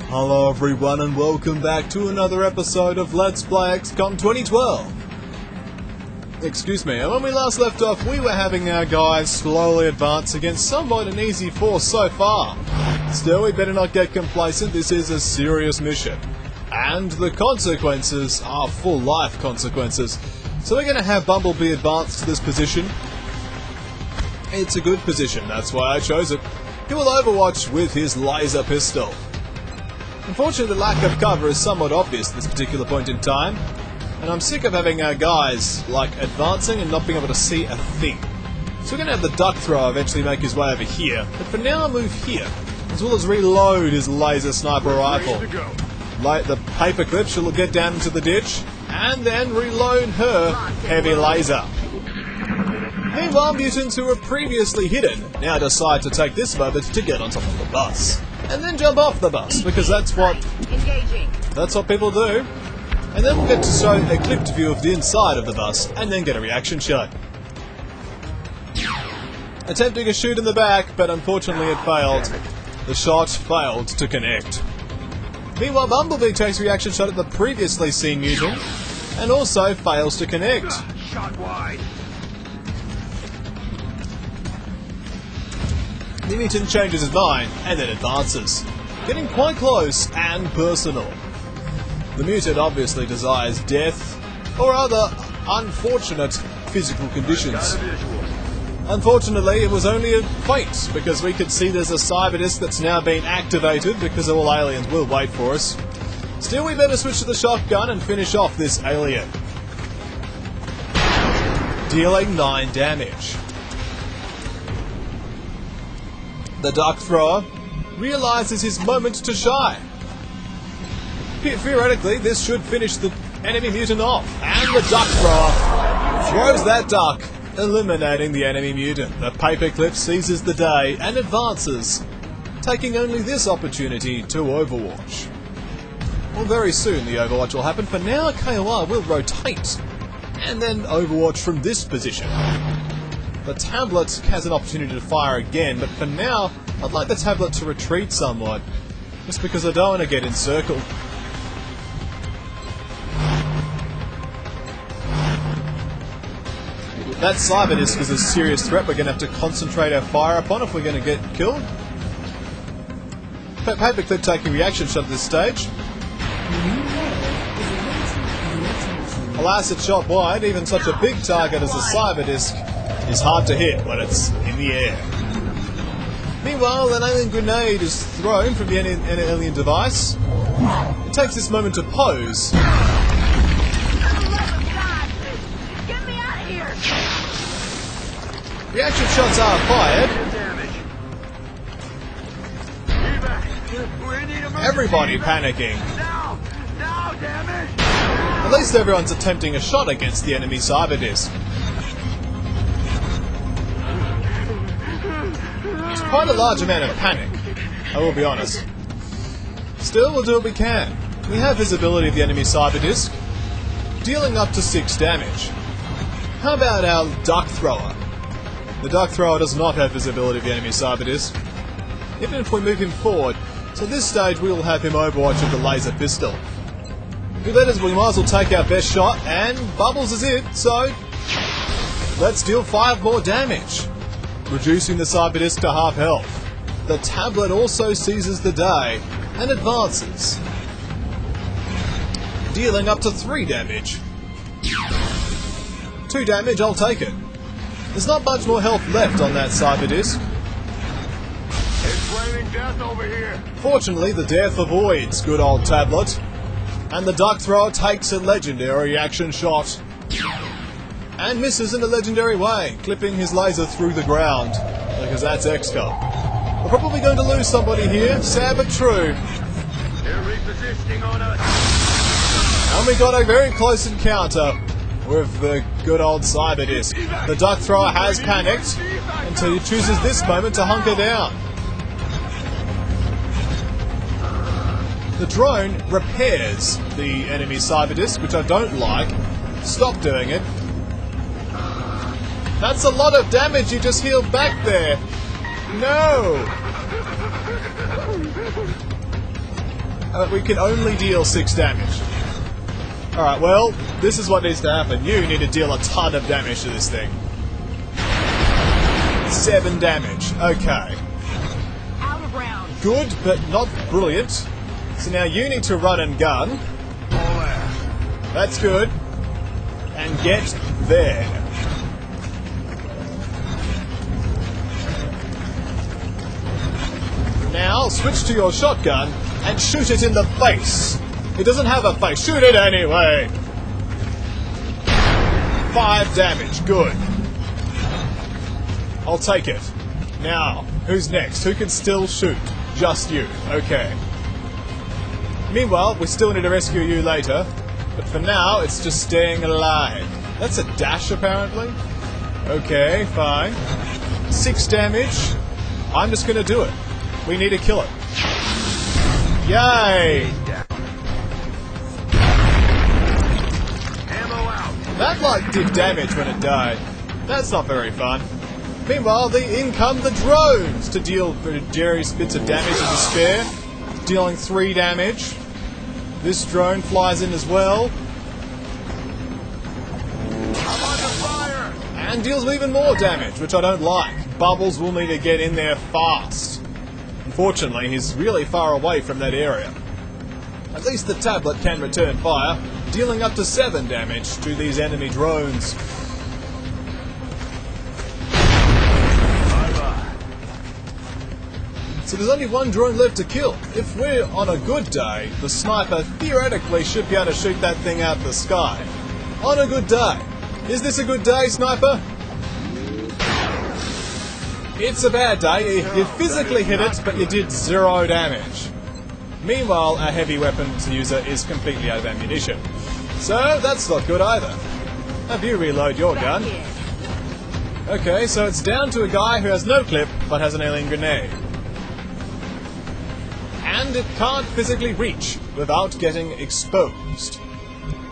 Hello everyone and welcome back to another episode of Let's Play XCOM 2012. Excuse me, and when we last left off we were having our guys slowly advance against somewhat an easy force so far. Still, we better not get complacent, this is a serious mission. And the consequences are full life consequences. So we're going to have Bumblebee advance to this position. It's a good position, that's why I chose it. He will overwatch with his laser pistol. Unfortunately, the lack of cover is somewhat obvious at this particular point in time, and I'm sick of having our guys, advancing and not being able to see a thing. So we're going to have the duck thrower eventually make his way over here, but for now I'll move here, as well as reload his laser sniper rifle. Like the paperclip, she'll get down into the ditch, and then reload her heavy laser. Meanwhile, mutants who were previously hidden now decide to take this moment to get on top of the bus. And then jump off the bus, because that's what people do. And then we'll get to show a clipped view of the inside of the bus, and then get a reaction shot. Attempting a shoot in the back, but unfortunately it failed. The shot failed to connect. Meanwhile, Bumblebee takes a reaction shot at the previously seen mutant, and also fails to connect. Shot wide. The mutant changes his mind, and then advances, getting quite close and personal. The mutant obviously desires death, or other unfortunate physical conditions. Unfortunately, it was only a feint, because we could see there's a cyber disk that's now been activated, because all aliens will wait for us. Still, we better switch to the shotgun and finish off this alien. Dealing 9 damage. The duck thrower realizes his moment to shine. Theoretically, this should finish the enemy mutant off, and the duck thrower throws that duck, eliminating the enemy mutant. The paperclip seizes the day and advances, taking only this opportunity to overwatch. Well, very soon the overwatch will happen. For now, KOR will rotate, and then overwatch from this position. The tablet has an opportunity to fire again, but for now, I'd like the tablet to retreat somewhat, just because I don't want to get encircled. That cyber disk is a serious threat we're going to have to concentrate our fire upon if we're going to get killed. Paperclip taking reaction shot at this stage. Alas, it shot wide. Even such a big target as a cyber disk is hard to hit when it's in the air. Meanwhile, an alien grenade is thrown from the alien device. It takes this moment to pose. Reaction shots are fired. Everybody panicking. At least everyone's attempting a shot against the enemy cyber disk. It's quite a large amount of panic, I will be honest. Still, we'll do what we can. We have visibility of the enemy cyber disk, dealing up to 6 damage. How about our duck thrower? The duck thrower does not have visibility of the enemy cyber disk, even if we move him forward. So at this stage we will have him overwatch with the laser pistol. We might as well take our best shot, and Bubbles is it, so let's deal 5 more damage, reducing the cyber disk to half health. The tablet also seizes the day and advances, dealing up to 3 damage. 2 damage, I'll take it. There's not much more health left on that cyber disk. It's raining death over here. Fortunately, the death avoids good old tablet, and the duck thrower takes a legendary reaction shot and misses in a legendary way, clipping his laser through the ground, because that's XCOM. We're probably going to lose somebody here, sad but true. They're repositioning on us. And we got a very close encounter with the good old cyber disk. The duck thrower has panicked, and so he chooses this moment to hunker down. The drone repairs the enemy cyber disk, which I don't like. Stop doing it. That's a lot of damage you just healed back there. No! We can only deal 6 damage. Alright, well, this is what needs to happen. You need to deal a ton of damage to this thing. 7 damage. Okay. Out of round. Good, but not brilliant. So now you need to run and gun. That's good. And get there. Now, switch to your shotgun and shoot it in the face. It doesn't have a face. Shoot it anyway. 5 damage. Good. I'll take it. Now, who's next? Who can still shoot? Just you. Okay. Meanwhile, we still need to rescue you later. But for now, it's just staying alive. That's a dash, apparently. Okay, fine. 6 damage. I'm just gonna do it. We need to kill it. Yay! That, like, did damage when it died. That's not very fun. Meanwhile, in come the drones to deal various bits of damage and despair. Dealing 3 damage. This drone flies in as well. I'm under fire! And deals even more damage, which I don't like. Bubbles will need to get in there fast. Unfortunately, he's really far away from that area. At least the tablet can return fire, dealing up to 7 damage to these enemy drones. So there's only 1 drone left to kill. If we're on a good day, the sniper theoretically should be able to shoot that thing out of the sky. On a good day. Is this a good day, sniper? It's a bad day. You physically hit it, but you did 0 damage. Meanwhile, a heavy weapons user is completely out of ammunition. So that's not good either. Have you reload your gun? Okay, so it's down to a guy who has no clip, but has an alien grenade. And it can't physically reach without getting exposed.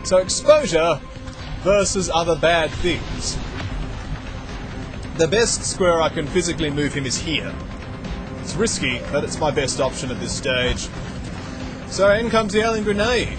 So exposure versus other bad things. The best square I can physically move him is here. It's risky, but it's my best option at this stage. So in comes the alien grenade.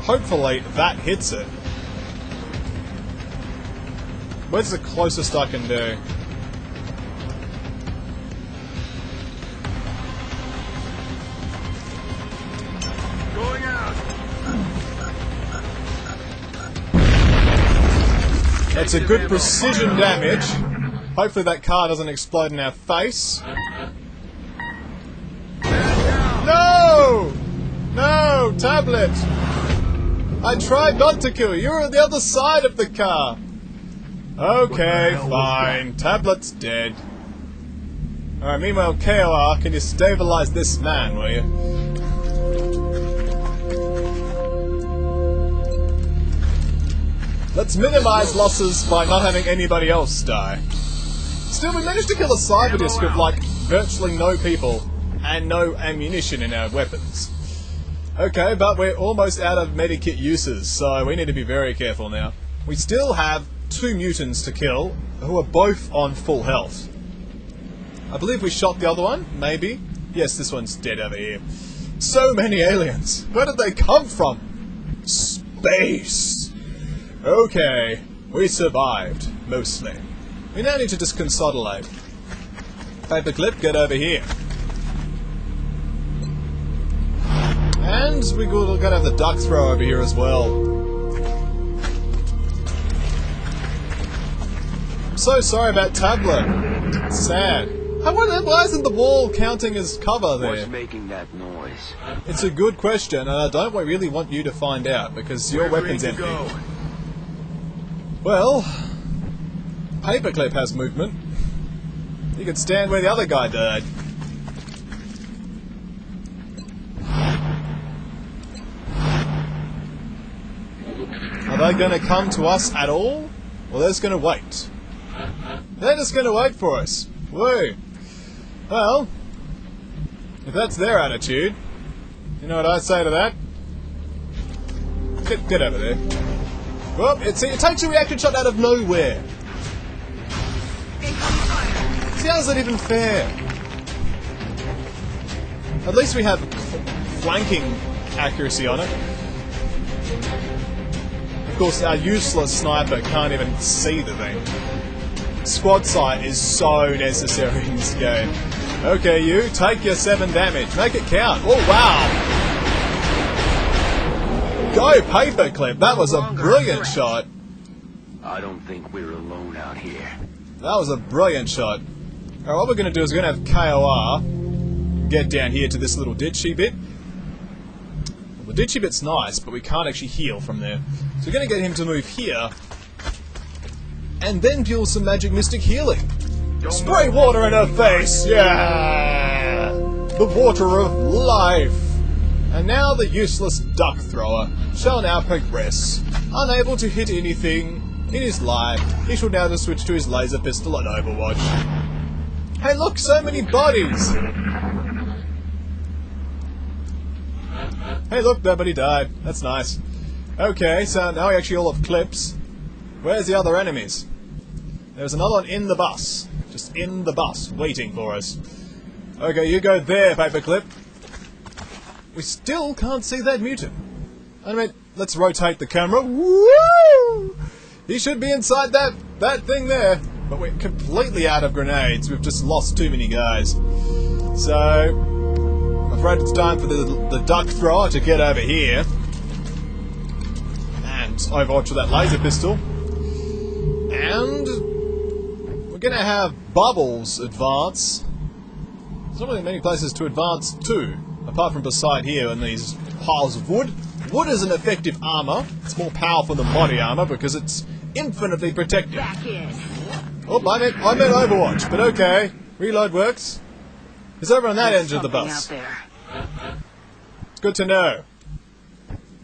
Hopefully that hits it. Where's the closest I can do? Going out! That's a good precision damage. Hopefully that car doesn't explode in our face. No! No, tablet! I tried not to kill you. You're on the other side of the car. Okay, fine. Tablet's dead. Alright, meanwhile, KOR, can you stabilize this man, will you? Let's minimize losses by not having anybody else die. Still, we managed to kill a cyber disc with, like, virtually no people and no ammunition in our weapons. Okay, but we're almost out of medikit uses, so we need to be very careful now. We still have 2 mutants to kill, who are both on full health. I believe we shot the other one, maybe? Yes, this one's dead over here. So many aliens! Where did they come from? Space! Okay, we survived, mostly. We now need to just consolidate. Paperclip, get over here. And we gotta have the duck throw over here as well. I'm so sorry about tablet. It's sad. Why isn't the wall counting as cover there? What's making that noise? It's a good question, and I don't really want you to find out, because your weapon's empty. Well, Paperclip has movement. You can stand where the other guy died. Are they going to come to us at all? Well, they're just going to wait. They're just going to wait for us. Woo! Well, if that's their attitude, You know what I say to that? Get over there. Well, it takes a reaction shot out of nowhere. See, how is that even fair? At least we have flanking accuracy on it. Of course, our useless sniper can't even see the thing. Squad sight is so necessary in this game. Okay, you, take your 7 damage. Make it count. Oh, wow. Go, paperclip. That was a brilliant shot. I don't think we're alone out here. That was a brilliant shot. Alright, what we're going to do is we're going to have KOR get down here to this little ditchy bit. Well, the ditchy bit's nice, but we can't actually heal from there. So we're going to get him to move here, and then deal some magic mystic healing. Spray water in her face! Yeah! The water of life! And now the useless duck thrower shall now progress. Unable to hit anything in his life, he shall now just switch to his laser pistol on Overwatch. Hey look, so many bodies! Hey look, nobody died. That's nice. Okay, so now we actually all have clips. Where's the other enemies? There's another one in the bus. Just in the bus, waiting for us. Okay, you go there, paperclip. We still can't see that mutant. I mean, let's rotate the camera. Woo! He should be inside that thing there. But we're completely out of grenades. We've just lost too many guys. So, I'm afraid it's time for the duck thrower to get over here. And Overwatch with that laser pistol. And we're going to have Bubbles advance. There's not really many places to advance to, apart from beside here in these piles of wood. Wood is an effective armor. It's more powerful than body armor because it's infinitely protective. Back in. Oh, I meant Overwatch, but okay. Reload works. It's over on that end of the bus. Out there. It's good to know.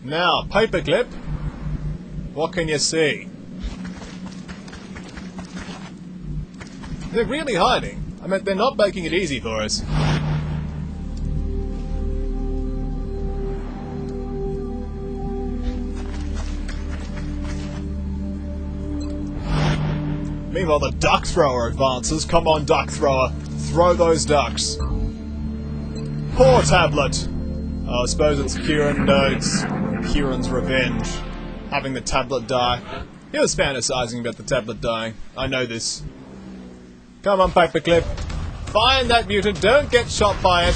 Now, paperclip. What can you see? They're really hiding. I mean, they're not making it easy for us. Meanwhile, the duck thrower advances. Come on, duck thrower. Throw those ducks. Poor tablet. I suppose it's Kieran. No, it's Kieran's revenge. Having the tablet die. He was fantasizing about the tablet dying. I know this. Come on, paperclip. Find that mutant. Don't get shot by it.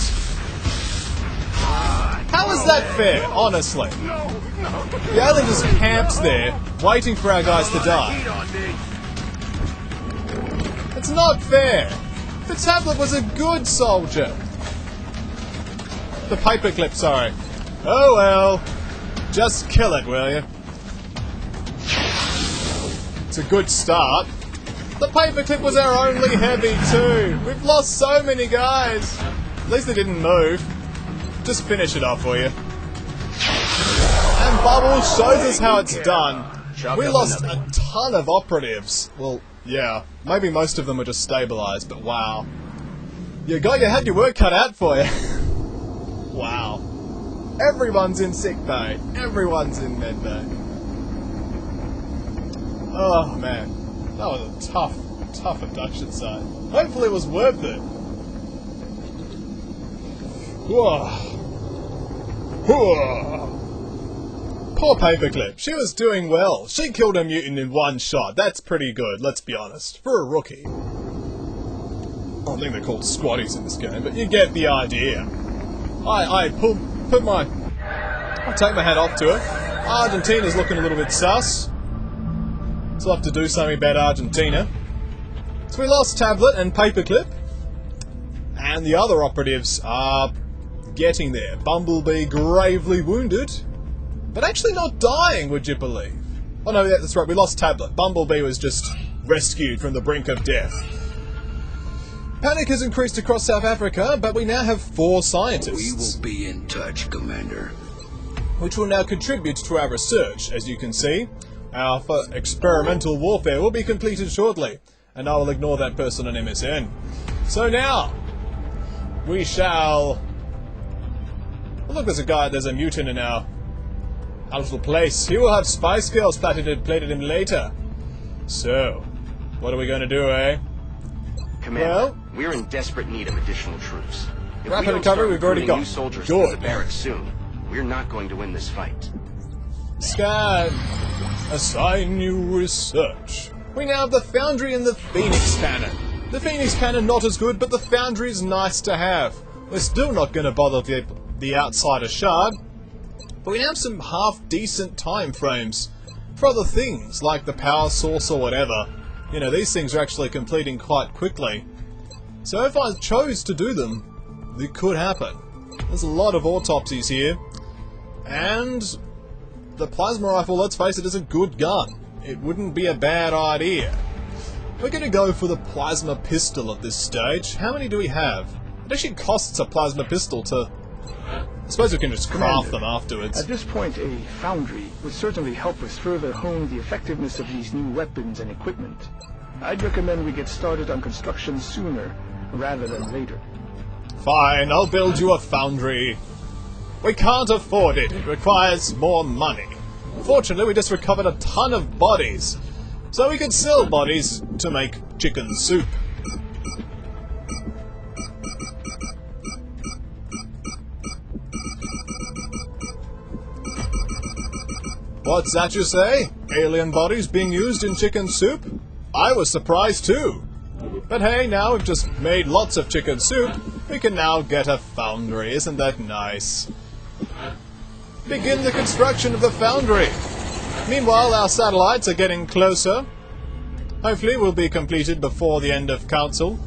How is that fair, honestly? The alien just camps there, waiting for our guys to die. It's not fair. The tablet was a good soldier. The paperclip, sorry. Oh well. Just kill it, will you? It's a good start. The paperclip was our only heavy too. We've lost so many guys. At least they didn't move. Just finish it off for you. And Bubbles shows us how it's done. We lost a ton of operatives. Well, yeah. Maybe most of them were just stabilized, but wow. You had your work cut out for you. Wow. Everyone's in sick bay. Everyone's in med bay. Oh man. That was a tough abduction site. Hopefully it was worth it. Whoa. Whoa. Poor paperclip. She was doing well. She killed a mutant in one shot. That's pretty good, let's be honest. For a rookie. I don't think they're called squatties in this game, but you get the idea. I'll take my hat off to her. Argentina's looking a little bit sus. So I'll have to do something about Argentina. So we lost Tablet and Paperclip. And the other operatives are getting there. Bumblebee gravely wounded. But actually not dying, would you believe? Oh no, yeah, that's right, we lost Tablet. Bumblebee was just rescued from the brink of death. Panic has increased across South Africa, but we now have 4 scientists. We will be in touch, Commander. Which will now contribute to our research, as you can see. Our experimental warfare will be completed shortly, and I will ignore that person on MSN. So now, we shall Oh, look, there's a mutant in our little place. He will have spy skills plated in later. So, what are we going to do, eh? Commander, Well, we're in desperate need of additional troops. If rapid we don't recovery, start we've already recruiting got. new soldiers Good. to the barracks soon, we're not going to win this fight. Scan. Assign new research. We now have the Foundry and the Phoenix Cannon. The Phoenix Cannon not as good, but the Foundry is nice to have. We're still not going to bother the Outsider Shard, but we now have some half-decent time frames for other things, like the power source or whatever. You know, these things are actually completing quite quickly. So if I chose to do them, it could happen. There's a lot of autopsies here. And the plasma rifle, let's face it, is a good gun. It wouldn't be a bad idea. We're going to go for the plasma pistol at this stage. How many do we have? It actually costs a plasma pistol to... I suppose we can just craft them afterwards. At this point, a foundry would certainly help us further hone the effectiveness of these new weapons and equipment. I'd recommend we get started on construction sooner rather than later. Fine, I'll build you a foundry. We can't afford it. It requires more money. Fortunately, we just recovered a ton of bodies. So we could sell bodies to make chicken soup. What's that you say? Alien bodies being used in chicken soup? I was surprised too. But hey, now we've just made lots of chicken soup, we can now get a foundry. Isn't that nice? Begin the construction of the foundry. Meanwhile, our satellites are getting closer. Hopefully we'll be completed before the end of Council.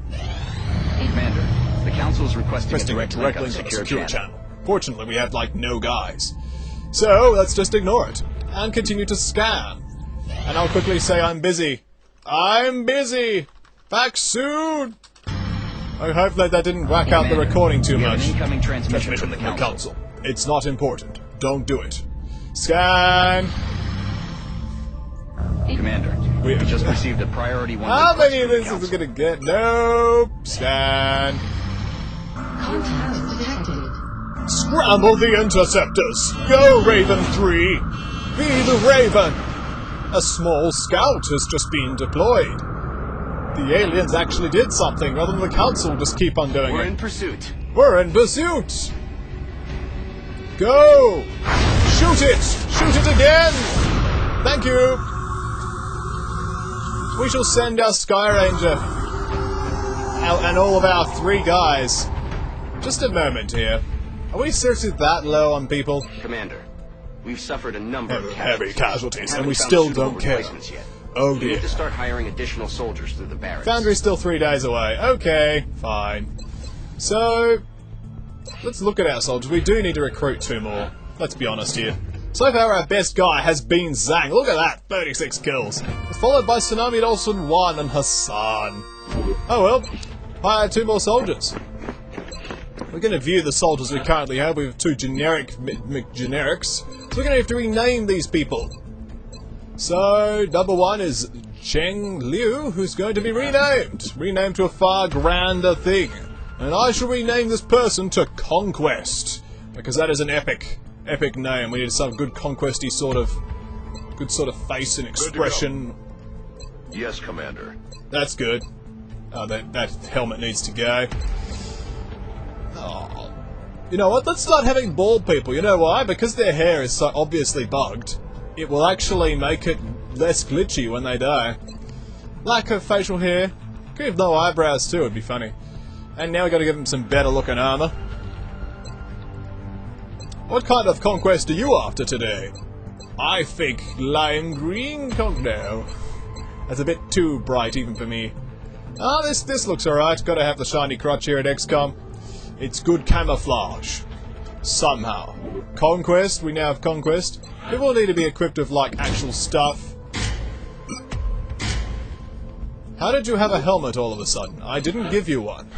Commander, the Council is requesting a direct link on on the the secure secure channel. channel. Fortunately, we have, like, no guys. So, let's just ignore it. And continue to scan. And I'll quickly say I'm busy. I'm busy! Back soon! I hope that didn't whack out the recording too we have much. an incoming transmission from the Council. It's not important. Don't do it. Scan! Commander, we just received a priority one. How request many of from the this is Council. gonna get? Nope. Scan. Contact detected. Scramble the interceptors! Go, Raven 3! Be the Raven! A small scout has just been deployed. The aliens actually did something, rather than the Council just keep on doing We're it. in pursuit. We're in pursuit! Go! Shoot it! Shoot it again! Thank you! We shall send our Sky Ranger and all of our 3 guys. Just a moment here. Are we seriously that low on people? Commander, we've suffered a number of Heavy casualties, and haven't we found still suitable don't care. replacements yet. Oh We dear. need to start hiring additional soldiers through the barracks. Foundry's still 3 days away. Okay, fine. So, let's look at our soldiers. We do need to recruit 2 more. Let's be honest here. So far, our best guy has been Zhang. Look at that, 36 kills. Followed by Tsunami Dawson 1 and Hassan. Oh well, hire 2 more soldiers. We're going to view the soldiers we currently have. We have 2 generic generics. So we're going to have to rename these people. So, number 1 is Cheng Liu, who's going to be renamed. Renamed to a far grander thing. And I shall rename this person to Conquest. Because that is an epic name. We need some good conquesty sort of face and expression. Yes, Commander. That's good. That helmet needs to go. Oh. You know what? Let's start having bald people. You know why? Because their hair is so obviously bugged. It will actually make it less glitchy when they die. Lack of facial hair. Could have no eyebrows too, it'd be funny. And now we gotta give them some better looking armor. What kind of conquest are you after today? I think lime green no. That's a bit too bright even for me. Ah, this looks alright. Gotta have the shiny crotch here at XCOM. It's good camouflage. Somehow. Conquest, we now have Conquest. People need to be equipped with, like, actual stuff. How did you have a helmet all of a sudden? I didn't give you one.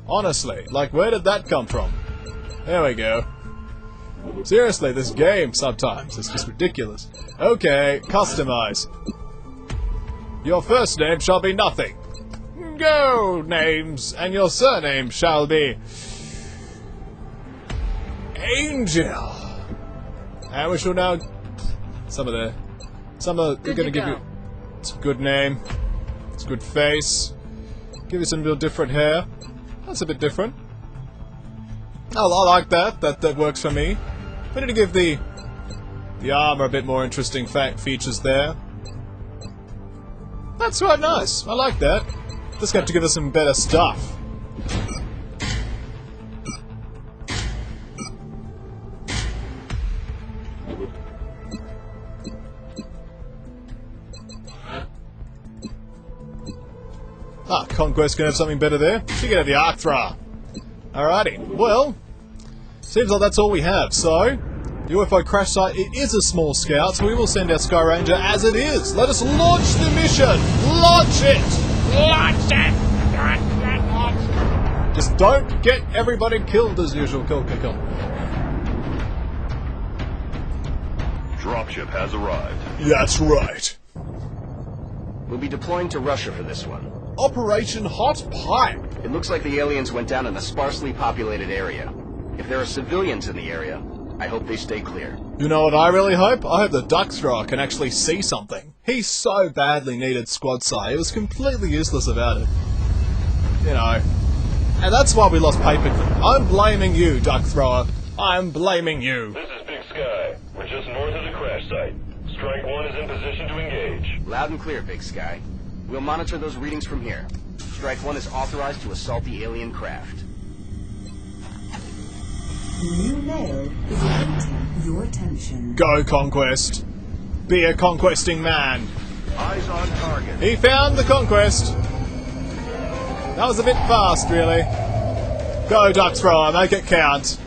Honestly, like, where did that come from? There we go. Seriously, this game sometimes is just ridiculous. Okay, customize. Your first name shall be nothing. Go, names, and your surname shall be... Angel. And we shall now... they're gonna give you... It's a good name. It's a good face. Give you some real different hair. That's a bit different. I like that. That works for me. We need to give the armor a bit more interesting features there. That's quite nice. I like that. Just got to give us some better stuff. Ah, Conquest can have something better there. She can have the Arc Thrower. Alrighty. Well, seems like that's all we have. So, the UFO crash site, it is a small scout, so we will send our Sky Ranger as it is. Let us launch the mission! Launch it! Launch it! Just don't get everybody killed as usual. Kill. Dropship has arrived. That's right. We'll be deploying to Russia for this one. Operation Hot Pipe. It looks like the aliens went down in a sparsely populated area. If there are civilians in the area, I hope they stay clear. You know what I really hope? I hope the Duck Thrower can actually see something. He so badly needed squad sight. He was completely useless about it. You know. And that's why we lost Paperclip. I'm blaming you, Duck Thrower. I'm blaming you. This is Big Sky. We're just north of the crash site. Strike 1 is in position to engage. Loud and clear, Big Sky. We'll monitor those readings from here. Strike 1 is authorized to assault the alien craft. New mail is awaiting your attention. Go, Conquest. Be a conquesting man. Eyes on target. He found the Conquest. That was a bit fast, really. Go, Duck Thrower, make it count.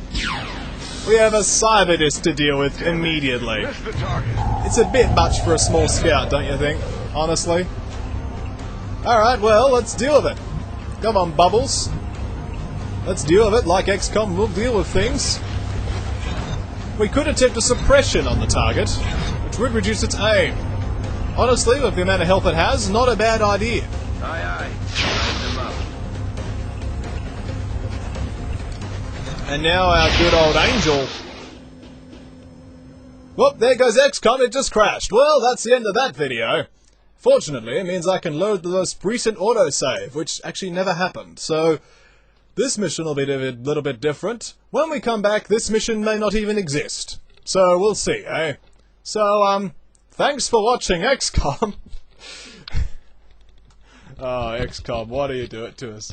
We have a cyber disc to deal with immediately. Missed the target. It's a bit much for a small scout, don't you think? Honestly. Alright, well, let's deal with it. Come on, Bubbles. Let's deal with it like XCOM will deal with things. We could attempt a suppression on the target, which would reduce its aim. Honestly, with the amount of health it has, not a bad idea. Aye. Line them up. And now our good old Angel. Whoop, there goes XCOM, it just crashed. Well, that's the end of that video. Fortunately, it means I can load the most recent autosave, which actually never happened. So, this mission will be a little bit different. When we come back, this mission may not even exist. So, we'll see, eh? So, thanks for watching XCOM. Oh, XCOM, why do you do it to us?